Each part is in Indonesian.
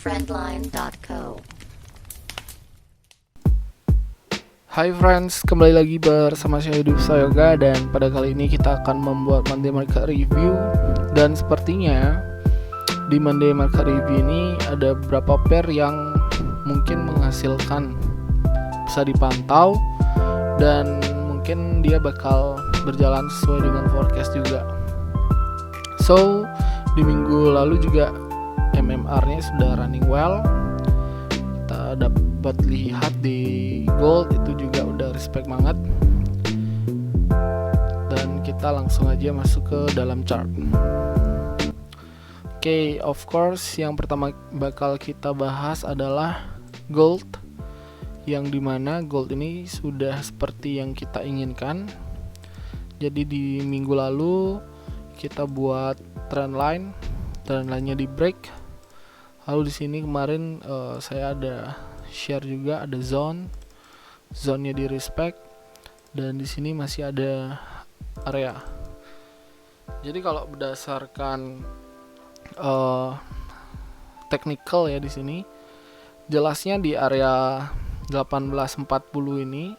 friendline.co. Hai friends, kembali lagi bersama saya Yudhif Sayoga, dan pada kali ini kita akan membuat Monday Market Review. Dan sepertinya di Monday Market Review ini ada beberapa pair yang mungkin menghasilkan, bisa dipantau, dan mungkin dia bakal berjalan sesuai dengan forecast juga. So, di minggu lalu juga MMR-nya sudah running well. Kita dapat lihat di gold itu juga udah respect banget. Dan kita langsung aja masuk ke dalam chart. Oke, of course yang pertama bakal kita bahas adalah gold, yang dimana gold ini sudah seperti yang kita inginkan. Jadi di minggu lalu kita buat trend line-nya di break. Lalu di sini kemarin saya ada share juga, ada zone-nya di respect, dan di sini masih ada area. Jadi kalau berdasarkan technical ya, di sini jelasnya di area 1840 ini,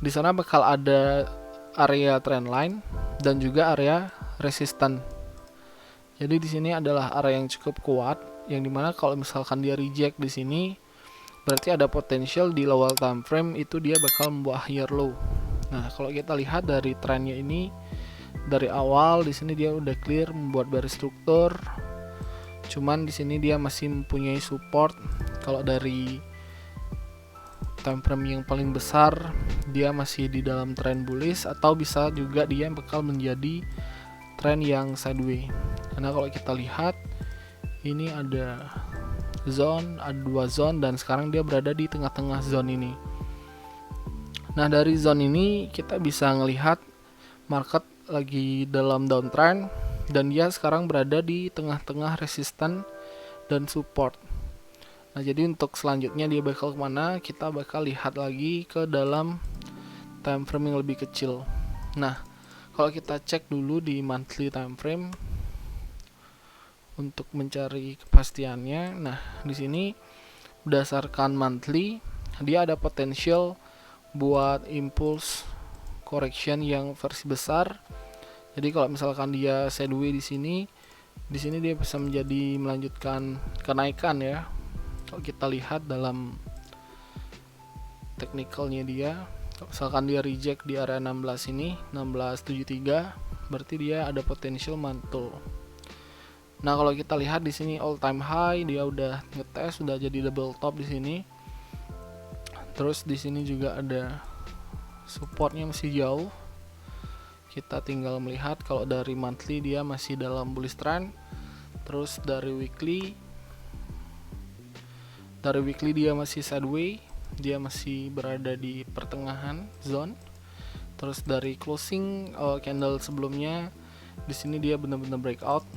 di sana bakal ada area trend line dan juga area resistant. Jadi di sini adalah area yang cukup kuat, yang dimana kalau misalkan dia reject di sini, berarti ada potensial di lower time frame itu dia bakal membuat higher low. Nah, kalau kita lihat dari trennya ini, dari awal di sini dia udah clear membuat bearish struktur. Cuman di sini dia masih mempunyai support. Kalau dari time frame yang paling besar, dia masih di dalam trend bullish, atau bisa juga dia bakal menjadi trend yang sideways. Karena kalau kita lihat ini ada zone, ada dua zone, dan sekarang dia berada di tengah-tengah zone ini. Nah, dari zone ini kita bisa ngelihat market lagi dalam downtrend, dan dia sekarang berada di tengah-tengah resisten dan support. Nah, jadi untuk selanjutnya dia bakal kemana, kita bakal lihat lagi ke dalam time frame yang lebih kecil. Nah, kalau kita cek dulu di monthly time frame untuk mencari kepastiannya. Nah, di sini berdasarkan monthly dia ada potensial buat impulse correction yang versi besar. Jadi kalau misalkan dia sideways di sini dia bisa menjadi melanjutkan kenaikan ya. Kalau kita lihat dalam technicalnya dia, kalau misalkan dia reject di area 16 ini, 1673, berarti dia ada potensial mantul. Nah, kalau kita lihat di sini all time high dia udah ngetes, sudah jadi double top di sini. Terus di sini juga ada supportnya masih jauh. Kita tinggal melihat kalau dari monthly dia masih dalam bullish trend. Terus dari weekly dia masih sideways, dia masih berada di pertengahan zone. Terus dari closing candle sebelumnya, di sini dia benar-benar breakout,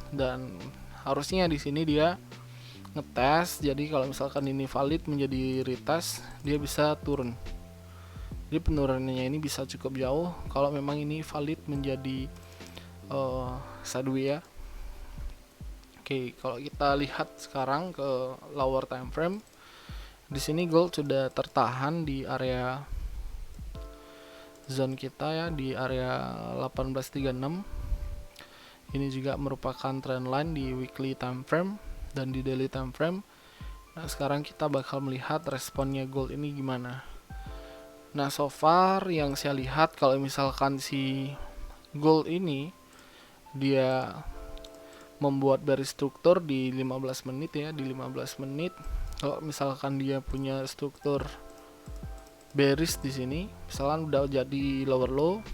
dan harusnya di sini dia ngetes. Jadi kalau misalkan ini valid menjadi retest, dia bisa turun. Jadi penurunannya ini bisa cukup jauh kalau memang ini valid menjadi sideways ya. Oke, kalau kita lihat sekarang ke lower time frame, di sini gold sudah tertahan di area zone kita ya, di area 1836. Ini juga merupakan trend line di weekly time frame dan di daily time frame. Nah, sekarang kita bakal melihat responnya gold ini gimana. Nah, so far yang saya lihat, kalau misalkan si gold ini dia membuat bearish struktur di 15 menit ya, di 15 menit. Kalau misalkan dia punya struktur bearish di sini, misalkan udah jadi lower low,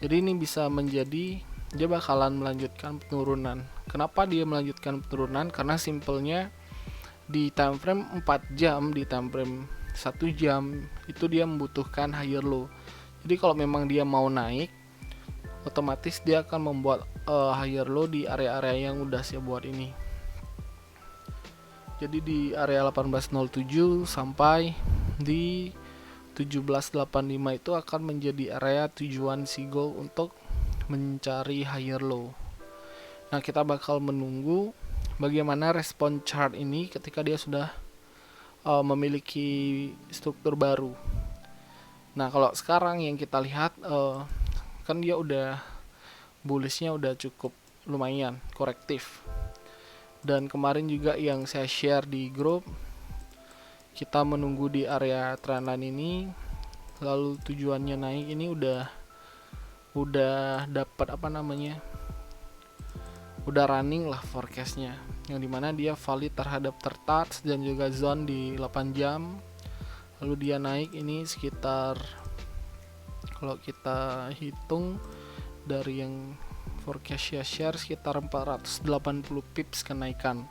jadi ini bisa menjadi dia bakalan melanjutkan penurunan. Kenapa dia melanjutkan penurunan? Karena simpelnya di time frame 4 jam, di time frame 1 jam itu dia membutuhkan higher low. Jadi kalau memang dia mau naik, otomatis dia akan membuat higher low di area-area yang udah saya buat ini. Jadi di area 1807 sampai di 1785 itu akan menjadi area tujuan si gold untuk mencari higher low. Nah, kita bakal menunggu bagaimana respon chart ini ketika dia sudah memiliki struktur baru. Nah, kalau sekarang yang kita lihat kan dia udah bullishnya udah cukup lumayan korektif. Dan kemarin juga yang saya share di grup, kita menunggu di area trendline ini, lalu tujuannya naik ini udah dapat udah running lah forecastnya, yang dimana dia valid terhadap tertouch dan juga zone di 8 jam. Lalu dia naik ini sekitar, kalau kita hitung dari yang forecast share sekitar 480 pips kenaikan.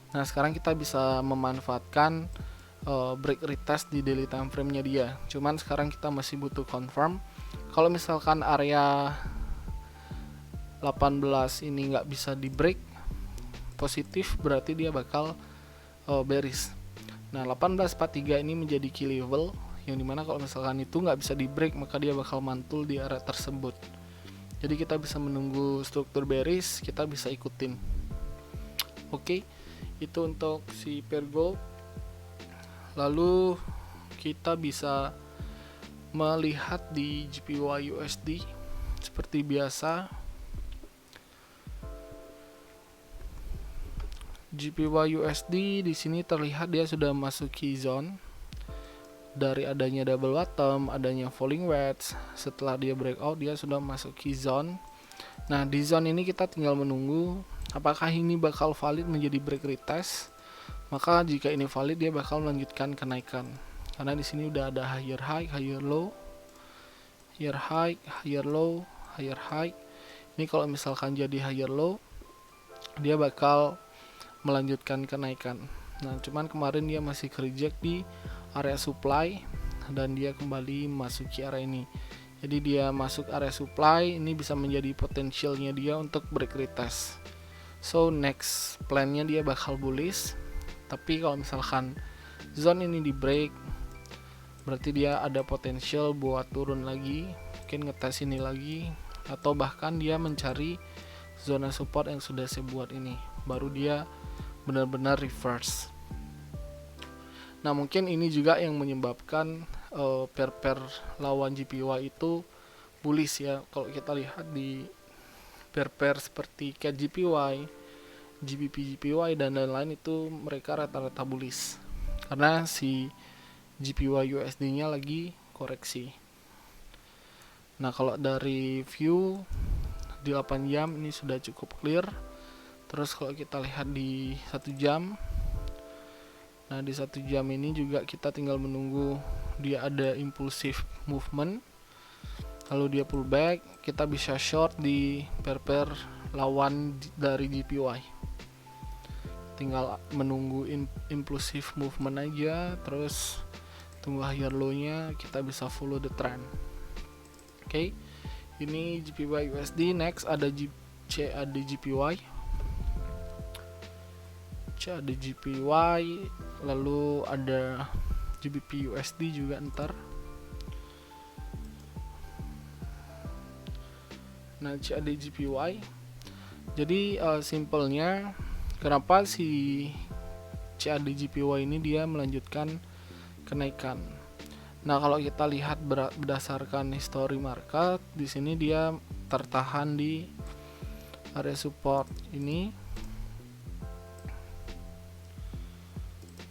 Nah, sekarang kita bisa memanfaatkan break retest di daily time frame-nya dia. Cuman sekarang kita masih butuh confirm. Kalau misalkan area 18 ini nggak bisa di break positif, berarti dia bakal bearish. Nah, 1843 ini menjadi key level, yang dimana kalau misalkan itu nggak bisa di break, maka dia bakal mantul di area tersebut. Jadi kita bisa menunggu struktur bearish, kita bisa ikutin. Oke, itu untuk si pair gold. Lalu kita bisa melihat di JPY USD seperti biasa. JPY USD di sini terlihat dia sudah masuk key zone dari adanya double bottom, adanya falling wedge. Setelah dia breakout, dia sudah masuk key zone. Nah, di zone ini kita tinggal menunggu apakah ini bakal valid menjadi break retest. Maka jika ini valid, dia bakal melanjutkan kenaikan. Karena di sini udah ada higher high, higher low, higher high, higher low, higher high. Ini kalau misalkan jadi higher low, dia bakal melanjutkan kenaikan. Nah, cuman kemarin dia masih reject di area supply dan dia kembali masuki area ini. Jadi dia masuk area supply, ini bisa menjadi potensialnya dia untuk break retest. So next plan-nya dia bakal bullish. Tapi kalau misalkan zone ini di break, berarti dia ada potensial buat turun lagi, mungkin ngetes ini lagi, atau bahkan dia mencari zona support yang sudah saya buat ini, baru dia benar-benar reverse. Nah, mungkin ini juga yang menyebabkan pair lawan JPY itu bullish ya. Kalau kita lihat di pair seperti CAD JPY, GBP JPY dan lain-lain, itu mereka rata-rata bullish karena si JPY USD nya lagi koreksi. Nah, kalau dari view di 8 jam ini sudah cukup clear. Terus kalau kita lihat di 1 jam, nah di 1 jam ini juga kita tinggal menunggu dia ada impulsive movement, lalu dia pullback. Kita bisa short di pair lawan dari JPY, tinggal menunggu impulsive movement aja, terus tunggu higher low nya, kita bisa follow the trend. Oke, ini JPY USD. Next ada CAD JPY. CAD JPY, lalu ada GBP USD juga ntar. Nah, CAD JPY, jadi simpelnya kenapa si CAD JPY ini dia melanjutkan kenaikan. Nah, kalau kita lihat berdasarkan history market, di sini dia tertahan di area support ini.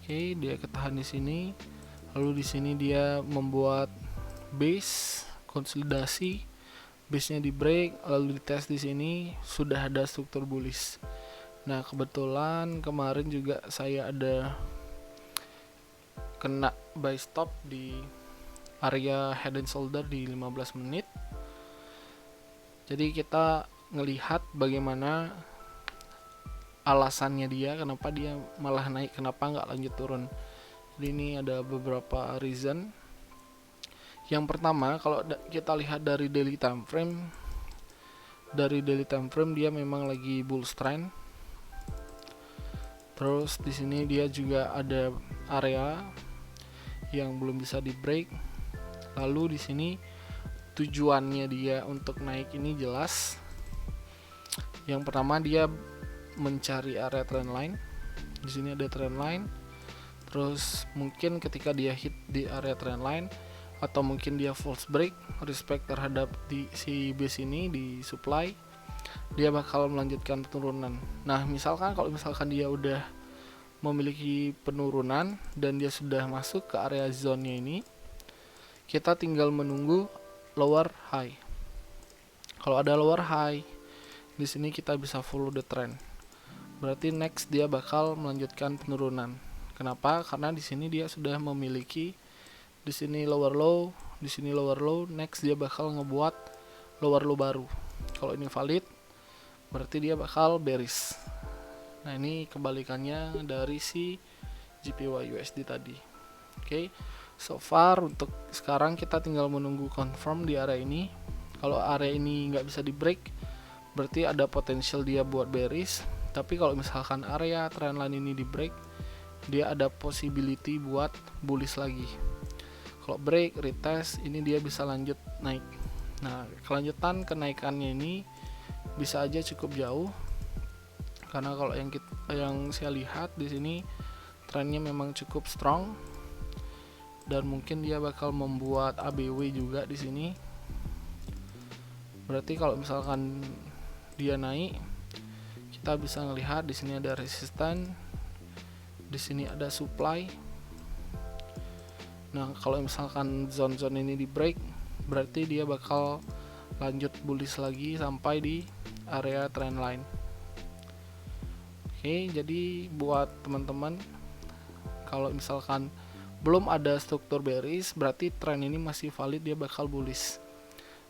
Oke, dia ketahan di sini. Lalu di sini dia membuat base konsolidasi, base-nya di break, lalu di tes di sini sudah ada struktur bullish. Nah, kebetulan kemarin juga saya ada kena buy stop di area head and shoulder di 15 menit. Jadi kita ngelihat bagaimana alasannya dia, kenapa dia malah naik, kenapa nggak lanjut turun. Jadi ini ada beberapa reason. Yang pertama, kalau kita lihat dari daily time frame, dia memang lagi bullish trend. Terus di sini dia juga ada area yang belum bisa di break. Lalu di sini tujuannya dia untuk naik ini jelas. Yang pertama, dia mencari area trendline. Di sini ada trendline. Terus mungkin ketika dia hit di area trendline atau mungkin dia false break respect terhadap di si base ini di supply, dia bakal melanjutkan penurunan. Nah, misalkan kalau misalkan dia udah memiliki penurunan dan dia sudah masuk ke area zone-nya ini, kita tinggal menunggu lower high. Kalau ada lower high, di sini kita bisa follow the trend. Berarti next dia bakal melanjutkan penurunan. Kenapa? Karena di sini dia sudah memiliki di sini lower low, di sini lower low, next dia bakal ngebuat lower low baru. Kalau ini valid, berarti dia bakal bearish. Nah, ini kebalikannya dari si JPY USD tadi. Oke. So far untuk sekarang kita tinggal menunggu confirm di area ini. Kalau area ini nggak bisa di break, berarti ada potensial dia buat bearish. Tapi kalau misalkan area trendline ini di break, dia ada possibility buat bullish lagi. Kalau break, retest, ini dia bisa lanjut naik. Nah, kelanjutan kenaikannya ini bisa aja cukup jauh. Karena kalau yang saya lihat di sini trennya memang cukup strong. Dan mungkin dia bakal membuat ABW juga di sini. Berarti kalau misalkan dia naik, kita bisa melihat di sini ada resistance, di sini ada supply. Nah, kalau misalkan zone-zone ini di break, berarti dia bakal lanjut bullish lagi sampai di area trendline. Oke, jadi buat teman-teman, kalau misalkan belum ada struktur bearish, berarti trend ini masih valid, dia bakal bullish.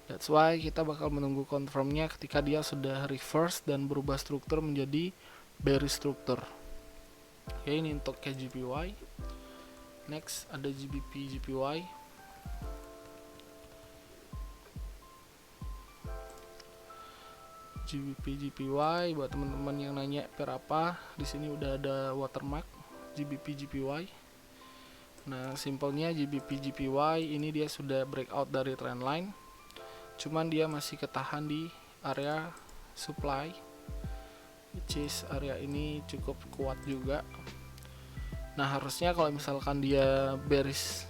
That's why kita bakal menunggu confirmnya ketika dia sudah reverse dan berubah struktur menjadi bearish struktur. Oke, ini untuk KJPY. Next ada GBP JPY. GBP JPY buat teman-teman yang nanya pair apa, di sini udah ada watermark GBP JPY. Nah, simpelnya GBP JPY ini dia sudah breakout dari trendline. Cuman dia masih ketahan di area supply, which is area ini cukup kuat juga. Nah, harusnya kalau misalkan dia bearish,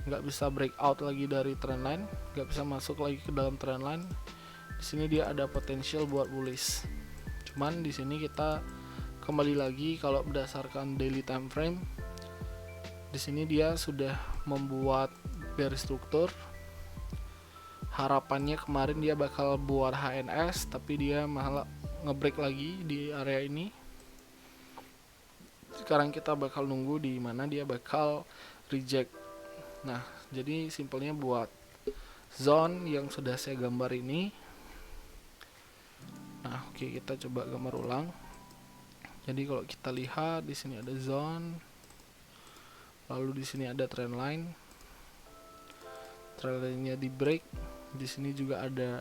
nggak bisa breakout lagi dari trendline, nggak bisa masuk lagi ke dalam trendline, di sini dia ada potensial buat bullish. Cuman di sini kita kembali lagi kalau berdasarkan daily time frame, di sini dia sudah membuat bearish struktur. Harapannya kemarin dia bakal buat HNS, tapi dia malah ngebreak lagi di area ini. Sekarang kita bakal nunggu di mana dia bakal reject. Nah, jadi simpelnya buat zone yang sudah saya gambar ini. Nah, oke, kita coba gambar ulang. Jadi kalau kita lihat di sini ada zone, lalu di sini ada trendline. Trendline-nya di break. Di sini juga ada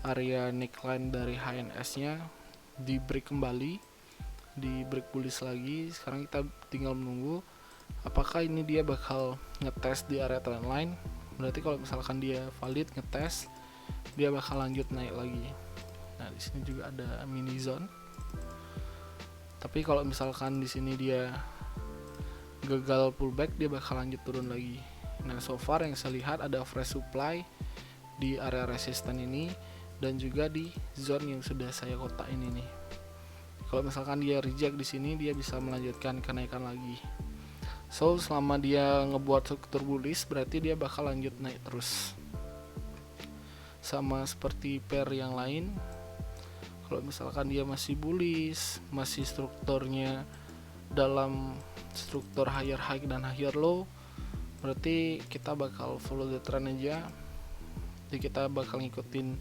area neckline dari HNS-nya di break kembali, di break bullish lagi. Sekarang kita tinggal menunggu apakah ini dia bakal ngetes di area trendline. Berarti kalau misalkan dia valid ngetes, dia bakal lanjut naik lagi. Nah, di sini juga ada mini zone. Tapi kalau misalkan di sini dia gagal pullback, dia bakal lanjut turun lagi. Nah, so far yang saya lihat ada fresh supply di area resisten ini dan juga di zone yang sudah saya kotak ini nih. Kalau misalkan dia reject di sini, dia bisa melanjutkan kenaikan lagi. So, selama dia ngebuat struktur bullish, berarti dia bakal lanjut naik terus. Sama seperti pair yang lain. Kalau misalkan dia masih bullish, masih strukturnya dalam struktur higher high dan higher low, berarti kita bakal follow the trend aja. Jadi kita bakal ngikutin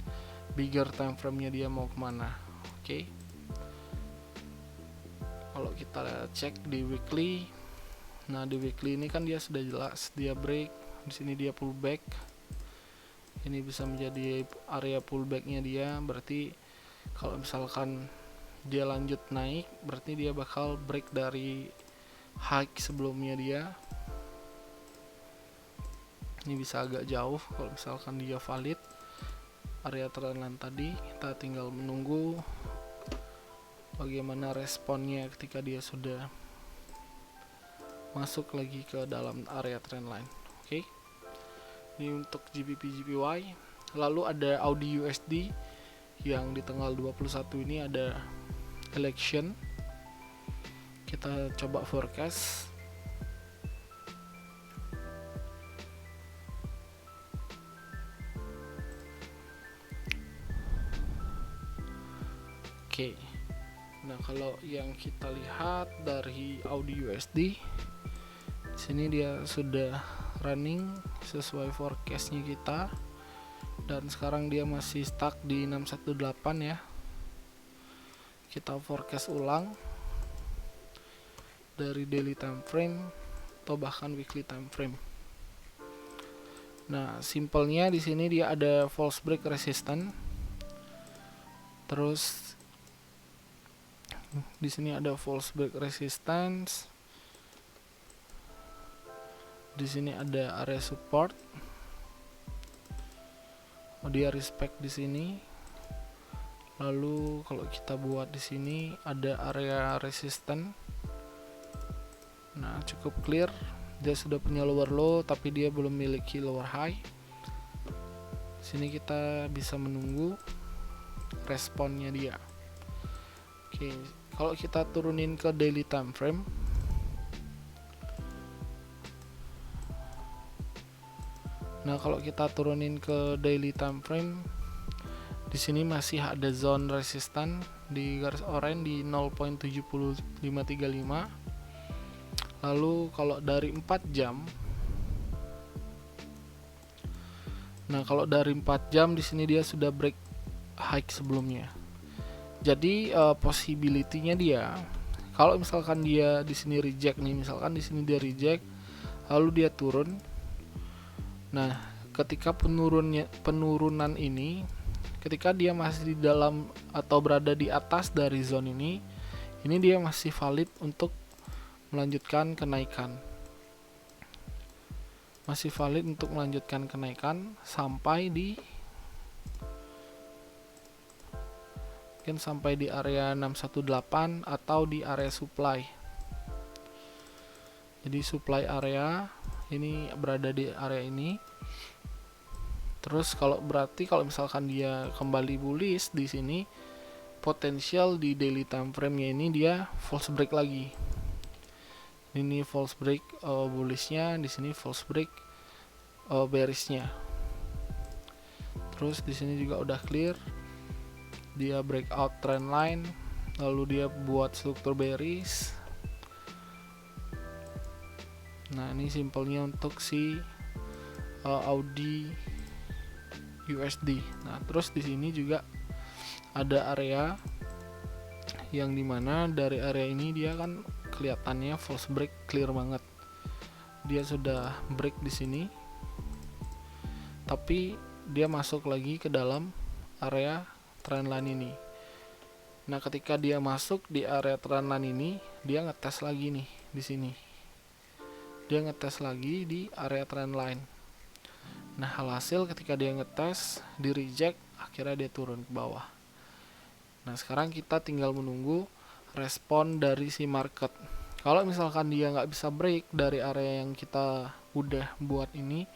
bigger time frame-nya dia mau kemana. Oke. Kalau kita cek di weekly, nah di weekly ini kan dia sudah jelas dia break, di sini dia pullback. Ini bisa menjadi area pullback-nya dia, berarti kalau misalkan dia lanjut naik, berarti dia bakal break dari high sebelumnya dia. Ini bisa agak jauh kalau misalkan dia valid area trendline tadi. Kita tinggal menunggu bagaimana responnya ketika dia sudah masuk lagi ke dalam area trendline. Oke. Ini untuk GBP JPY. Lalu ada Audi USD yang di tanggal 21 ini ada election. Kita coba forecast. Oke. Nah, kalau yang kita lihat dari Audi USD, sini dia sudah running sesuai forecastnya kita, dan sekarang dia masih stuck di 618 ya. Kita forecast ulang dari daily time frame atau bahkan weekly time frame. Nah, simpelnya di sini dia ada false break resistance. Terus di sini ada false break resistance. Di sini ada area support. Dia respect di sini. Lalu kalau kita buat di sini ada area resistance. Nah, cukup clear. Dia sudah punya lower low tapi dia belum memiliki lower high. Sini kita bisa menunggu responnya dia. Oke, kalau kita turunin ke daily time frame, nah kalau kita turunin ke daily time frame, di sini masih ada zone resistance di garis oranye di 0.70535. Lalu kalau dari 4 jam, nah kalau dari 4 jam di sini dia sudah break high sebelumnya. Jadi possibility-nya dia, kalau misalkan dia di sini reject nih, misalkan di sini dia reject, lalu dia turun. Nah, ketika penurunan ini, ketika dia masih di dalam atau berada di atas dari zone ini dia masih valid untuk melanjutkan kenaikan. Masih valid untuk melanjutkan kenaikan sampai di area 618 atau di area supply. Jadi supply area ini berada di area ini. Terus kalau misalkan dia kembali bullish di sini, potensial di daily time frame-nya ini dia false break lagi. Ini false break bullishnya, di sini false break bearishnya. Terus di sini juga udah clear. Dia breakout trend line, lalu dia buat struktur bearish. Nah, ini simpelnya untuk si Audi USD. Nah, terus di sini juga ada area yang dimana dari area ini dia kan kelihatannya false break clear banget. Dia sudah break di sini, tapi dia masuk lagi ke dalam area trendline ini. Nah, ketika dia masuk di area trendline ini, dia ngetes lagi nih di sini. Dia ngetes lagi di area trendline. Nah, hasil ketika dia ngetes di reject, akhirnya dia turun ke bawah. Nah, sekarang kita tinggal menunggu respon dari si market. Kalau misalkan dia nggak bisa break dari area yang kita udah buat ini,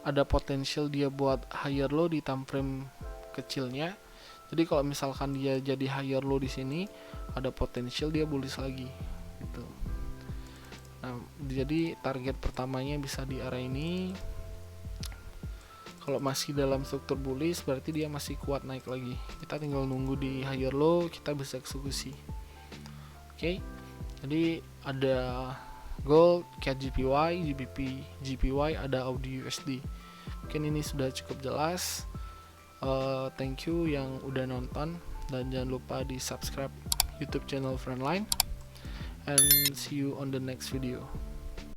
ada potensial dia buat higher low di time frame kecilnya. Jadi kalau misalkan dia jadi higher low di sini, ada potensial dia bullish lagi gitu. Nah, jadi target pertamanya bisa di area ini. Kalau masih dalam struktur bullish, berarti dia masih kuat naik lagi. Kita tinggal nunggu di higher low, kita bisa eksekusi. Oke. Jadi ada gold, CAD JPY, GBP JPY, ada Audi USD. Mungkin ini sudah cukup jelas. Thank you yang udah nonton, dan jangan lupa di subscribe YouTube channel Friendline, and see you on the next video.